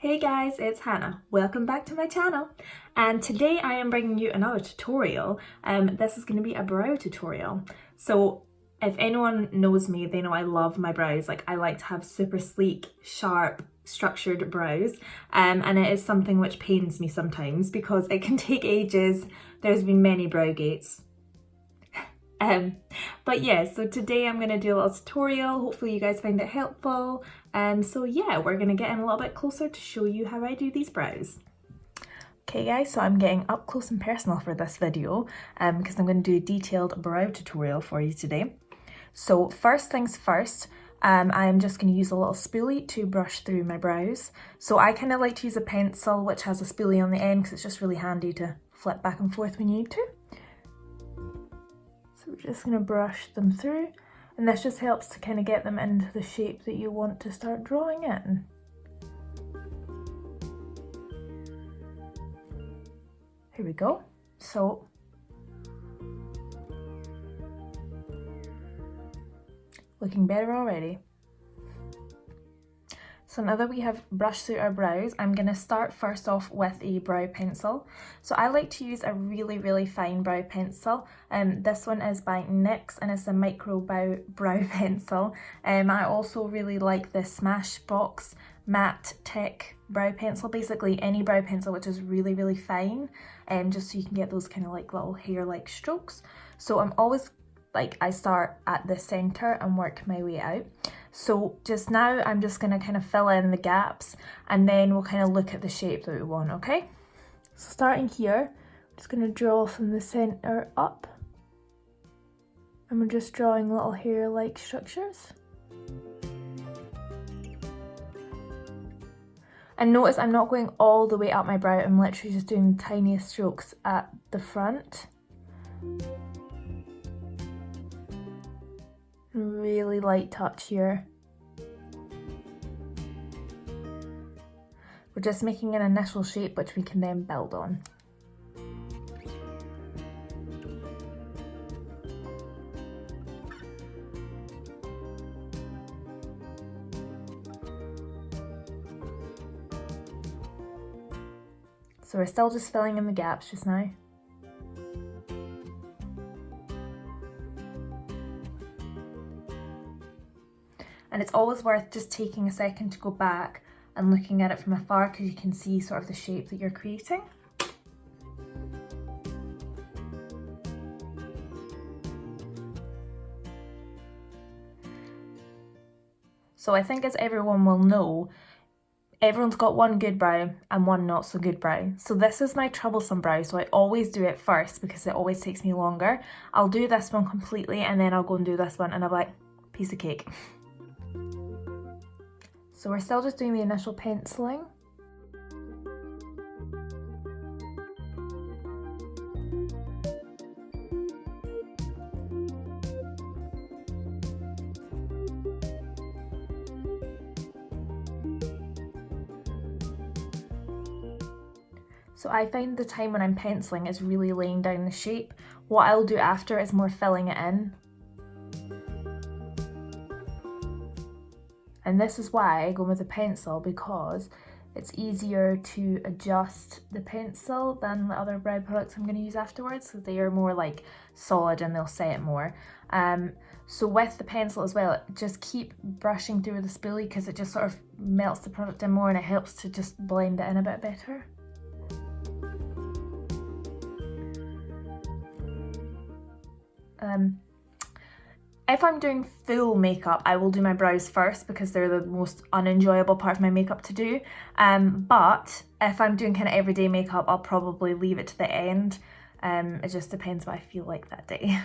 Hey guys, it's Hannah. Welcome back to my channel. And today I am bringing you another tutorial. This is going to be a brow tutorial. So if anyone knows me, they know I love my brows. Like, I like to have super sleek, sharp, structured brows. And it is something which pains me sometimes because it can take ages. There's been many brow gates. But yeah, so today I'm going to do a little tutorial. Hopefully you guys find it helpful. So yeah, we're going to get in a little bit closer to show you how I do these brows. Okay guys, so I'm getting up close and personal for this video because I'm going to do a detailed brow tutorial for you today. So first things first, I'm just going to use a little spoolie to brush through my brows. So I kind of like to use a pencil which has a spoolie on the end because it's just really handy to flip back and forth when you need to. So we're just going to brush them through, and this just helps to kind of get them into the shape that you want to start drawing in. Here we go. So looking better already. So now that we have brushed through our brows, I'm going to start first off with a brow pencil. So I like to use a really fine brow pencil. This one is by Nyx and it's a micro brow pencil. I also really like the Smashbox Matte Tech brow pencil. Basically any brow pencil which is really fine, just so you can get those kind of like little hair-like strokes. So I'm always I start at the center and work my way out. So just now I'm just going to kind of fill in the gaps and then we'll kind of look at the shape that we want, okay? So starting here, I'm just going to draw from the center up. And we're just drawing little hair-like structures. And notice I'm not going all the way up my brow, I'm literally just doing the tiniest strokes at the front. Really light touch here. We're just making an initial shape which we can then build on. So we're still just filling in the gaps just now. And it's always worth just taking a second to go back and looking at it from afar because you can see sort of the shape that you're creating. So I think as everyone will know, everyone's got one good brow and one not so good brow. So this is my troublesome brow, so I always do it first because it always takes me longer. I'll do this one completely and then I'll go and do this one and I'll be like, piece of cake. So we're still just doing the initial penciling. So I find the time when I'm penciling is really laying down the shape. What I'll do after is more filling it in. And this is why I go with a pencil, because it's easier to adjust the pencil than the other brow products I'm going to use afterwards, so they are more like solid and they'll set more. So with the pencil as well, just keep brushing through the spoolie because it just sort of melts the product in more and it helps to just blend it in a bit better. If I'm doing full makeup, I will do my brows first because they're the most unenjoyable part of my makeup to do. But if I'm doing kind of everyday makeup, I'll probably leave it to the end. It just depends what I feel like that day.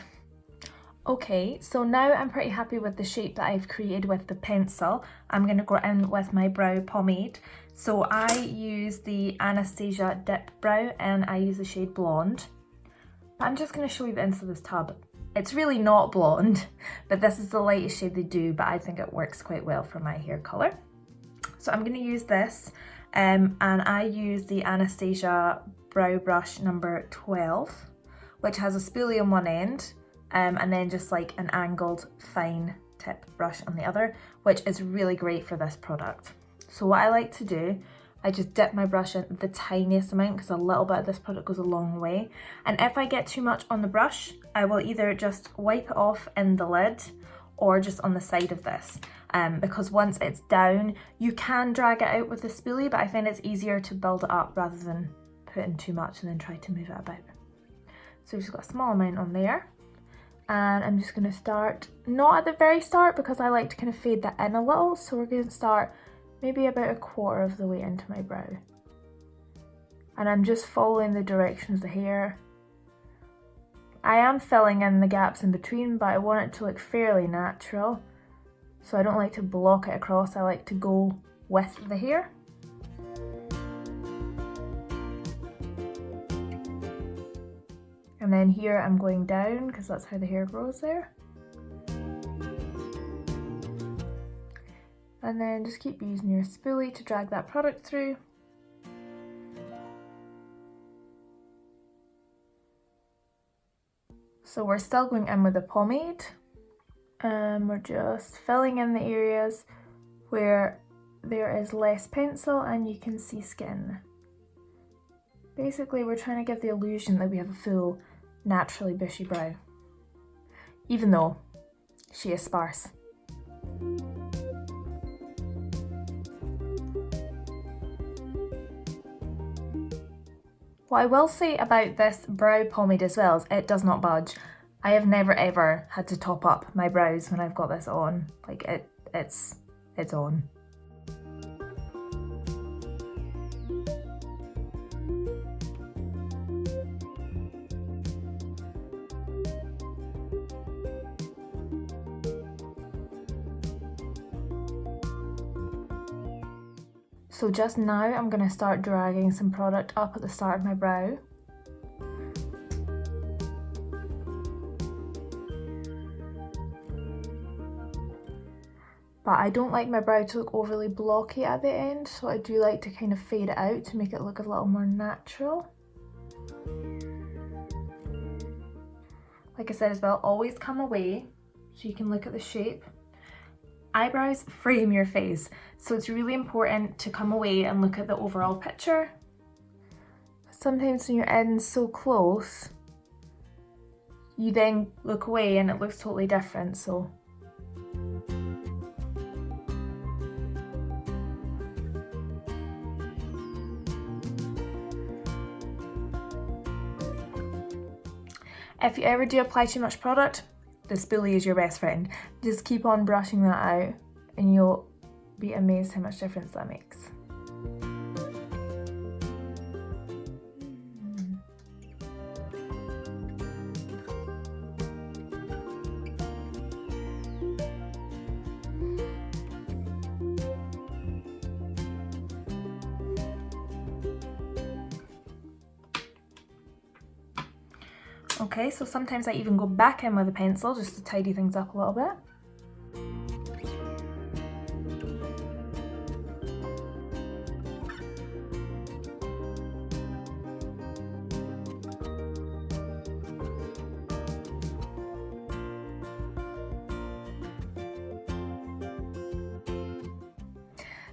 Okay, so now I'm pretty happy with the shape that I've created with the pencil. I'm going to go in with my brow pomade. So I use the Anastasia Dip Brow and I use the shade Blonde. But I'm just going to show you the inside of this tub. It's really not blonde, but this is the lightest shade they do, but I think it works quite well for my hair colour. So I'm going to use this, and I use the Anastasia Brow Brush number 12, which has a spoolie on one end, and then just like an angled fine tip brush on the other, which is really great for this product. So what I like to do, I just dip my brush in the tiniest amount because a little bit of this product goes a long way. And if I get too much on the brush, I will either just wipe it off in the lid or just on the side of this. Because once it's down, you can drag it out with the spoolie, but I find it's easier to build it up rather than put in too much and then try to move it about. So we've just got a small amount on there. And I'm just going to start, not at the very start because I like to kind of fade that in a little. So we're going to start maybe about a quarter of the way into my brow. And I'm just following the direction of the hair. I am filling in the gaps in between, but I want it to look fairly natural. So I don't like to block it across, I like to go with the hair. And then here I'm going down because that's how the hair grows there. And then just keep using your spoolie to drag that product through. So we're still going in with the pomade. And we're just filling in the areas where there is less pencil and you can see skin. Basically, we're trying to give the illusion that we have a full, naturally bushy brow, even though she is sparse. What I will say about this brow pomade as well is it does not budge. I have never ever had to top up my brows when I've got this on. Like it's on. So just now I'm going to start dragging some product up at the start of my brow. But I don't like my brow to look overly blocky at the end, so I do like to kind of fade it out to make it look a little more natural. Like I said as well, always come away so you can look at the shape. Eyebrows frame your face, so it's really important to come away and look at the overall picture. Sometimes when you're in so close, you then look away and it looks totally different, so. If you ever do apply too much product, the spoolie is your best friend. Just keep on brushing that out and you'll be amazed how much difference that makes. Okay, so sometimes I even go back in with a pencil just to tidy things up a little bit.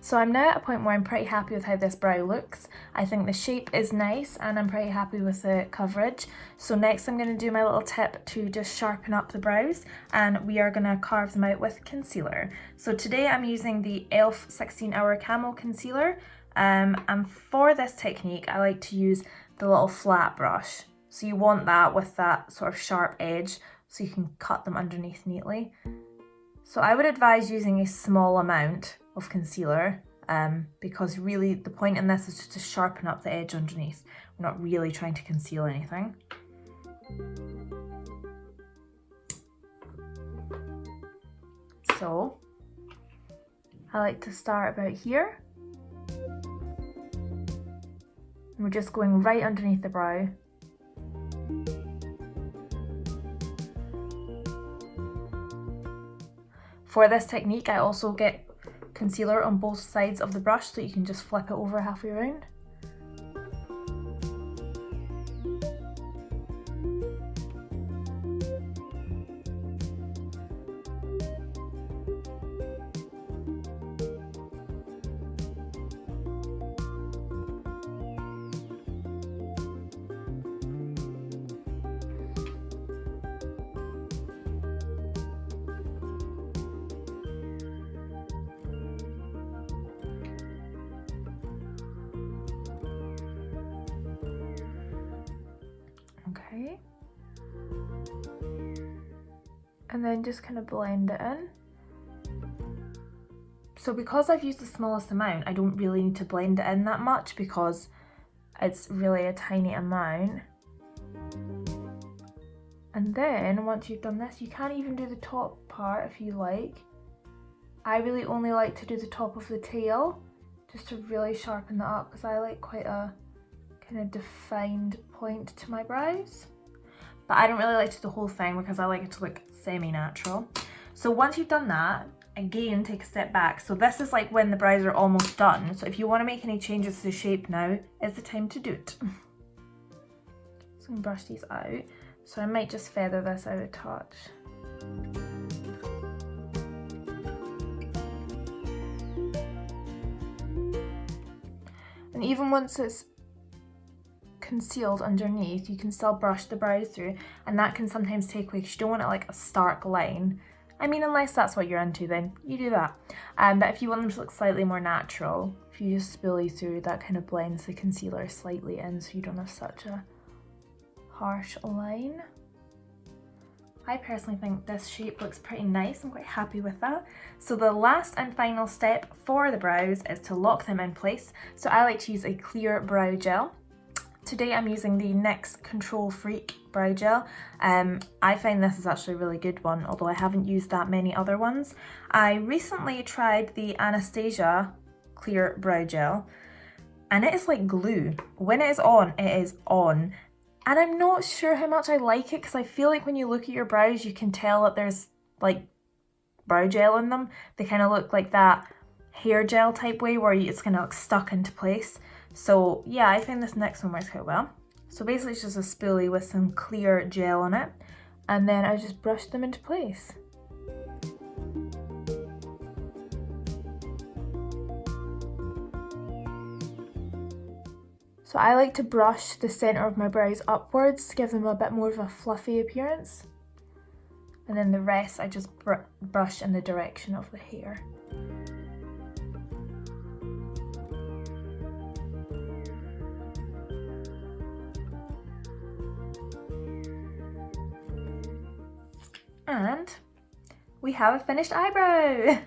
So I'm now at a point where I'm pretty happy with how this brow looks. I think the shape is nice and I'm pretty happy with the coverage. So next I'm going to do my little tip to just sharpen up the brows, and we are going to carve them out with concealer. So today I'm using the e.l.f. 16 Hour Camo Concealer, and for this technique I like to use the little flat brush. So you want that with that sort of sharp edge so you can cut them underneath neatly. So I would advise using a small amount of concealer because really the point in this is just to sharpen up the edge underneath. We're not really trying to conceal anything. So I like to start about here. And we're just going right underneath the brow. For this technique, I also get concealer on both sides of the brush so you can just flip it over halfway around. and then just kind of blend it in. So because I've used the smallest amount, I don't really need to blend it in that much because it's really a tiny amount. And then once you've done this, you can even do the top part if you like. I really only like to do the top of the tail just to really sharpen that up because I like quite a kind of defined point to my brows. But I don't really like to do the whole thing because I like it to look semi-natural. So once you've done that, again, take a step back. So this is like when the brows are almost done. So if you want to make any changes to the shape now, is the time to do it. So I'm going to brush these out. So I might just feather this out a touch. And even once it's concealed underneath, you can still brush the brows through, and that can sometimes take away because you don't want it like a stark line. I mean, unless that's what you're into, then you do that. But if you want them to look slightly more natural, if you just spoolie through, that kind of blends the concealer slightly in so you don't have such a harsh line. I personally think this shape looks pretty nice. I'm quite happy with that. So the last and final step for the brows is to lock them in place. So I like to use a clear brow gel. Today I'm using the NYX Control Freak brow gel. I find this is actually a really good one, although I haven't used that many other ones. I recently tried the Anastasia clear brow gel, and it is like glue. When it is on, it is on. And I'm not sure how much I like it because I feel like when you look at your brows, you can tell that there's like brow gel in them. They kind of look like that hair gel type way where it's kind of like stuck into place. So yeah, I find this next one works quite well. So basically it's just a spoolie with some clear gel on it, and then I just brush them into place. So I like to brush the centre of my brows upwards to give them a bit more of a fluffy appearance. And then the rest I just brush in the direction of the hair. And we have a finished eyebrow.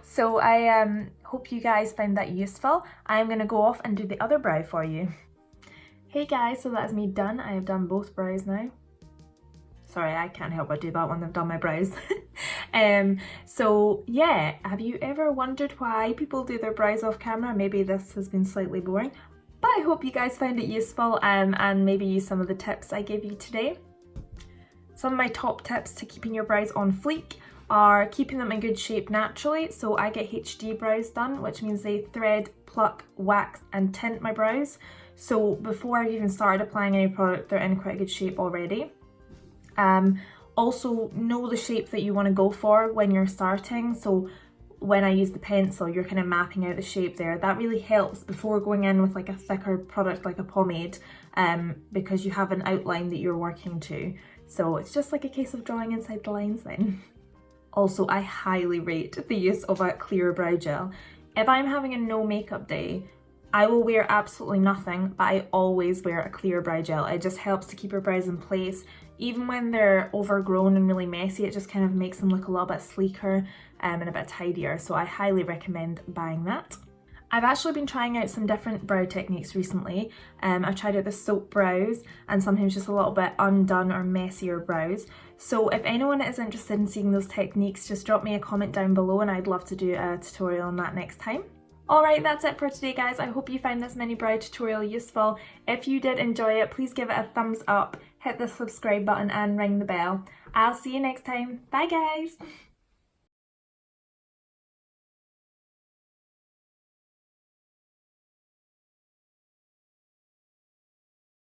So I hope you guys found that useful. I'm going to go off and do the other brow for you. Hey guys, so that's me done. I have done both brows now. Sorry, I can't help but do that when I've done my brows. So yeah, have you ever wondered why people do their brows off camera? Maybe this has been slightly boring, but I hope you guys found it useful and maybe use some of the tips I gave you today. Some of my top tips to keeping your brows on fleek are keeping them in good shape naturally. So I get HD brows done, which means they thread, pluck, wax and tint my brows. So before I've even started applying any product, they're in quite a good shape already. Also know the shape that you want to go for when you're starting. So when I use the pencil, you're kind of mapping out the shape there. That really helps before going in with like a thicker product like a pomade, because you have an outline that you're working to. So it's just like a case of drawing inside the lines then. Also, I highly rate the use of a clear brow gel. If I'm having a no makeup day, I will wear absolutely nothing, but I always wear a clear brow gel. It just helps to keep your brows in place. Even when they're overgrown and really messy, it just kind of makes them look a little bit sleeker and a bit tidier. So I highly recommend buying that. I've actually been trying out some different brow techniques recently. I've tried out the soap brows and sometimes just a little bit undone or messier brows. So if anyone is interested in seeing those techniques, just drop me a comment down below and I'd love to do a tutorial on that next time. Alright, that's it for today guys. I hope you found this mini brow tutorial useful. If you did enjoy it, please give it a thumbs up, hit the subscribe button and ring the bell. I'll see you next time. Bye guys!